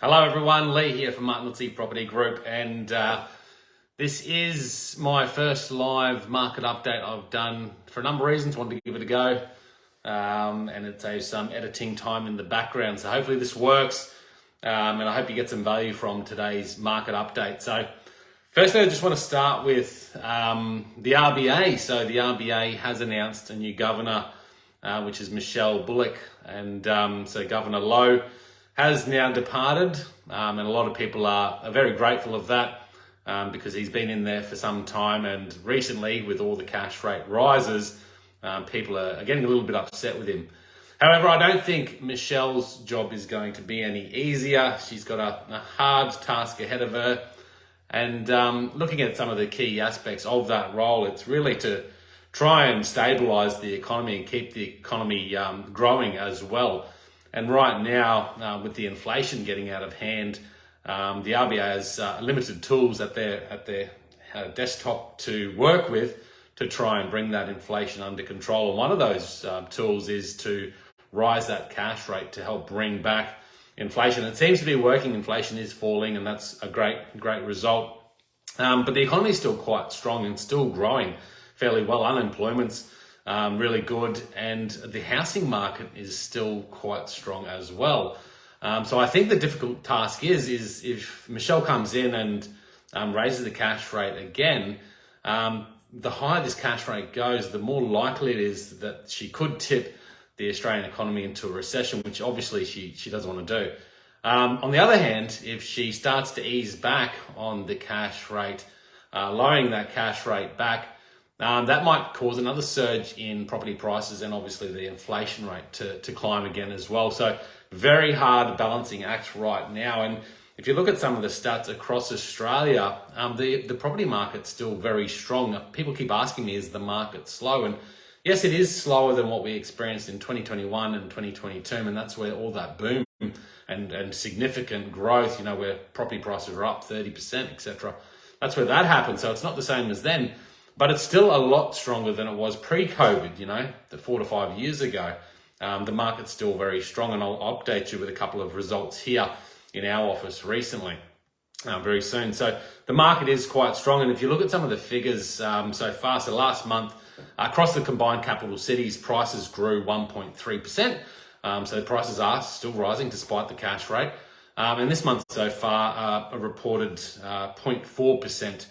Hello everyone, Lee here from Martinuzzi Property Group, and this is my first live market update I've done for a number of reasons. Wanted to give it a go, and it saves some editing time in the background. So hopefully this works, and I hope you get some value from today's market update. So firstly, I just want to start with the RBA. So the RBA has announced a new governor, which is Michele Bullock, and so Governor Lowe has now departed, and a lot of people are very grateful of that because he's been in there for some time, and recently with all the cash rate rises, people are getting a little bit upset with him. However, I don't think Michele's job is going to be any easier. She's got a hard task ahead of her, and looking at some of the key aspects of that role, it's really to try and stabilise the economy and keep the economy growing as well. And right now, with the inflation getting out of hand, the RBA has limited tools at their desktop to work with to try and bring that inflation under control. And one of those tools is to rise that cash rate to help bring back inflation. It seems to be working. Inflation is falling, and that's a great result. But the economy is still quite strong and still growing fairly well. Unemployment's really good, and the housing market is still quite strong as well. So I think the difficult task is if Michele comes in and raises the cash rate again, the higher this cash rate goes, the more likely it is that she could tip the Australian economy into a recession, which obviously she doesn't want to do. On the other hand, if she starts to ease back on the cash rate, lowering that cash rate back, that might cause another surge in property prices and obviously the inflation rate to climb again as well. So very hard balancing act right now. And if you look at some of the stats across Australia, the property market's still very strong. People keep asking me, is the market slow? And yes, it is slower than what we experienced in 2021 and 2022. And that's where all that boom and significant growth, where property prices are up 30%, etc. That's where that happened. So it's not the same as then. But it's still a lot stronger than it was pre-COVID, the 4 to 5 years ago. The market's still very strong, and I'll update you with a couple of results here in our office recently, very soon. So the market is quite strong, and if you look at some of the figures so far, so last month, across the combined capital cities, prices grew 1.3%. So the prices are still rising despite the cash rate. And this month so far, a reported 0.4%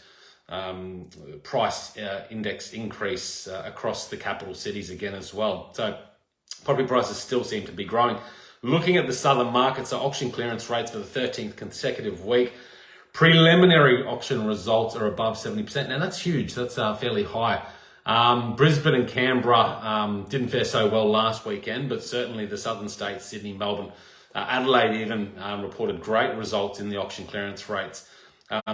price index increase across the capital cities again as well. So property prices still seem to be growing. Looking at the southern markets, so auction clearance rates for the 13th consecutive week, preliminary auction results are above 70%. Now that's huge, that's fairly high. Brisbane and Canberra didn't fare so well last weekend, but certainly the southern states, Sydney, Melbourne, Adelaide even reported great results in the auction clearance rates.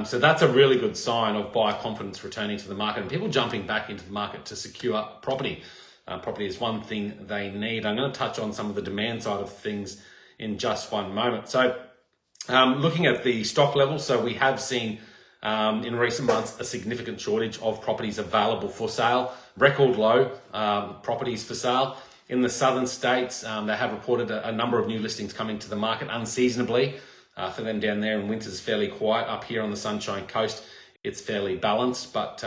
So that's a really good sign of buyer confidence returning to the market and people jumping back into the market to secure property. Property is one thing they need. I'm going to touch on some of the demand side of things in just one moment. So looking at the stock levels, so we have seen in recent months a significant shortage of properties available for sale, record low properties for sale. In the southern states, they have reported a number of new listings coming to the market unseasonably. For them down there, and winter's fairly quiet. Up here on the Sunshine Coast, it's fairly balanced, but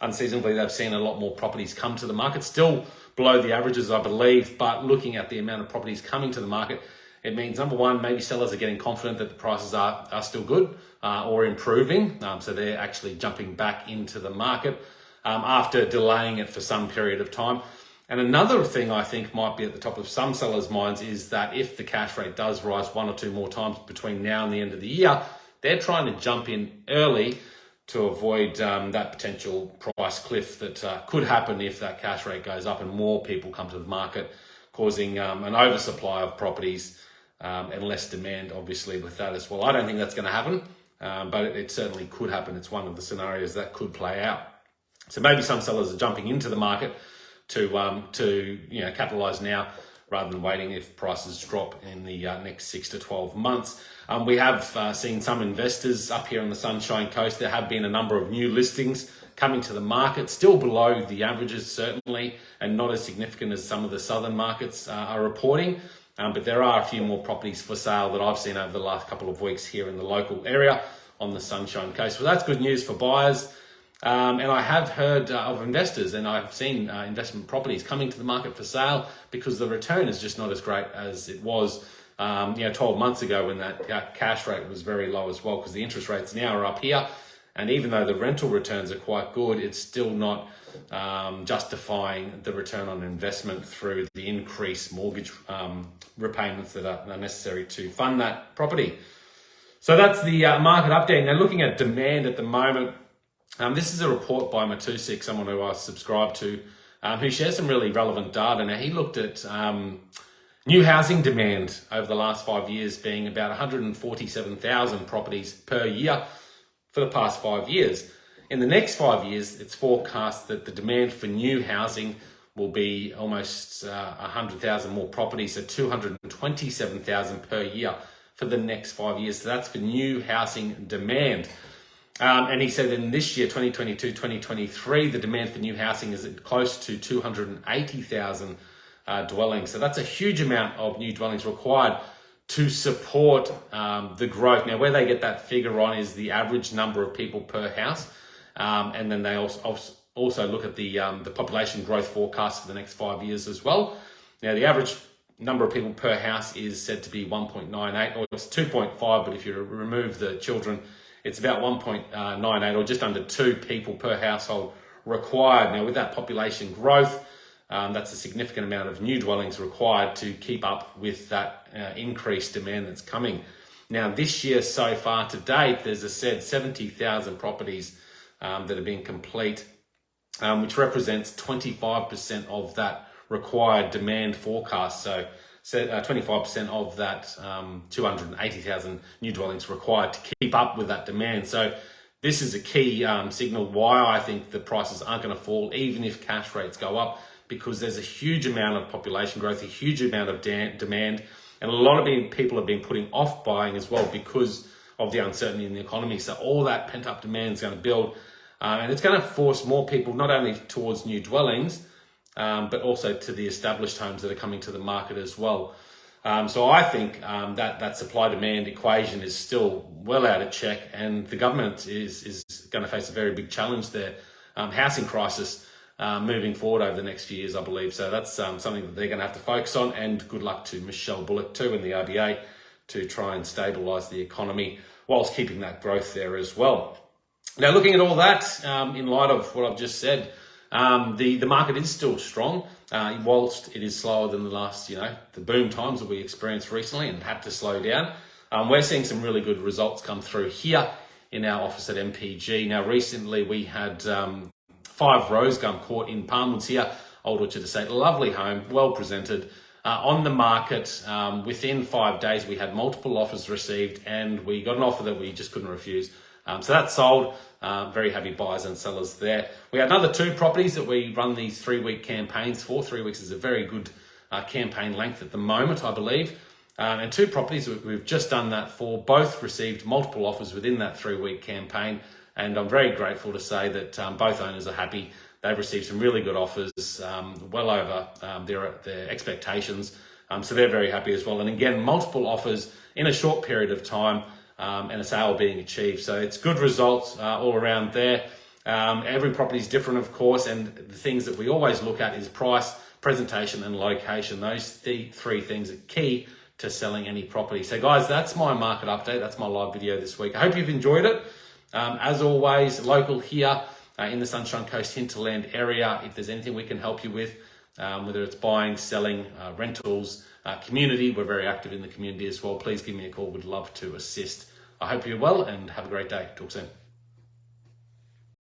unseasonably they've seen a lot more properties come to the market, still below the averages, I believe, but looking at the amount of properties coming to the market, it means, number one, maybe sellers are getting confident that the prices are still good or improving, so they're actually jumping back into the market after delaying it for some period of time. And another thing I think might be at the top of some sellers' minds is that if the cash rate does rise one or two more times between now and the end of the year, they're trying to jump in early to avoid that potential price cliff that could happen if that cash rate goes up and more people come to the market, causing an oversupply of properties and less demand, obviously, with that as well. I don't think that's going to happen, but it certainly could happen. It's one of the scenarios that could play out. So maybe some sellers are jumping into the market to capitalize now rather than waiting if prices drop in the next 6 to 12 months. We have seen some investors up here on the Sunshine Coast. There have been a number of new listings coming to the market, still below the averages certainly, and not as significant as some of the southern markets are reporting. But there are a few more properties for sale that I've seen over the last couple of weeks here in the local area on the Sunshine Coast. Well, that's good news for buyers. And I have heard of investors, and I've seen investment properties coming to the market for sale because the return is just not as great as it was 12 months ago when that cash rate was very low as well, because the interest rates now are up here. And even though the rental returns are quite good, it's still not justifying the return on investment through the increased mortgage repayments that are necessary to fund that property. So that's the market update. Now, looking at demand at the moment, this is a report by Martinuzzi, someone who I subscribe to, who shares some really relevant data. Now, he looked at new housing demand over the last 5 years being about 147,000 properties per year for the past 5 years. In the next 5 years, it's forecast that the demand for new housing will be almost 100,000 more properties, so 227,000 per year for the next 5 years. So that's for new housing demand. And he said in this year, 2022, 2023, the demand for new housing is close to 280,000 dwellings. So that's a huge amount of new dwellings required to support the growth. Now, where they get that figure on is the average number of people per house. And then they also look at the population growth forecast for the next 5 years as well. Now, the average number of people per house is said to be 1.98, or it's 2.5, but if you remove the children, it's about 1.98, or just under 2 people per household required. Now, with that population growth, that's a significant amount of new dwellings required to keep up with that increased demand that's coming. Now, this year so far to date, there's a said 70,000 properties that have been complete, which represents 25% of that required demand forecast. So 25% of that 280,000 new dwellings required to keep up with that demand. So this is a key signal why I think the prices aren't going to fall, even if cash rates go up, because there's a huge amount of population growth, a huge amount of demand, and a lot of people have been putting off buying as well because of the uncertainty in the economy. So all that pent-up demand is going to build, and it's going to force more people not only towards new dwellings, but also to the established homes that are coming to the market as well. So I think that supply-demand equation is still well out of check, and the government is going to face a very big challenge there. Housing crisis moving forward over the next few years, I believe. So that's something that they're going to have to focus on, and good luck to Michele Bullock too and the RBA to try and stabilise the economy whilst keeping that growth there as well. Now, looking at all that, in light of what I've just said, the market is still strong, whilst it is slower than the last, the boom times that we experienced recently and had to slow down. We're seeing some really good results come through here in our office at MPG. Now, recently we had 5 Rosegum Court in Palmwoods here, Old Orchard Estate, lovely home, well presented, on the market. Within 5 days, we had multiple offers received, and we got an offer that we just couldn't refuse. So that's sold. Very happy buyers and sellers there. We had another 2 properties that we run these 3-week campaigns for. 3 weeks is a very good campaign length at the moment, I believe. And 2 properties we've just done that for. Both received multiple offers within that 3-week campaign. And I'm very grateful to say that both owners are happy. They've received some really good offers, well over their expectations. So they're very happy as well. And again, multiple offers in a short period of time. And a sale being achieved. So it's good results all around there. Every property is different, of course, and the things that we always look at is price, presentation, and location. Those 3 things are key to selling any property. So guys, that's my market update. That's my live video this week. I hope you've enjoyed it. As always, local here in the Sunshine Coast hinterland area. If there's anything we can help you with, whether it's buying, selling, rentals, community, we're very active in the community as well. Please give me a call. We'd love to assist. I hope you're well and have a great day. Talk soon.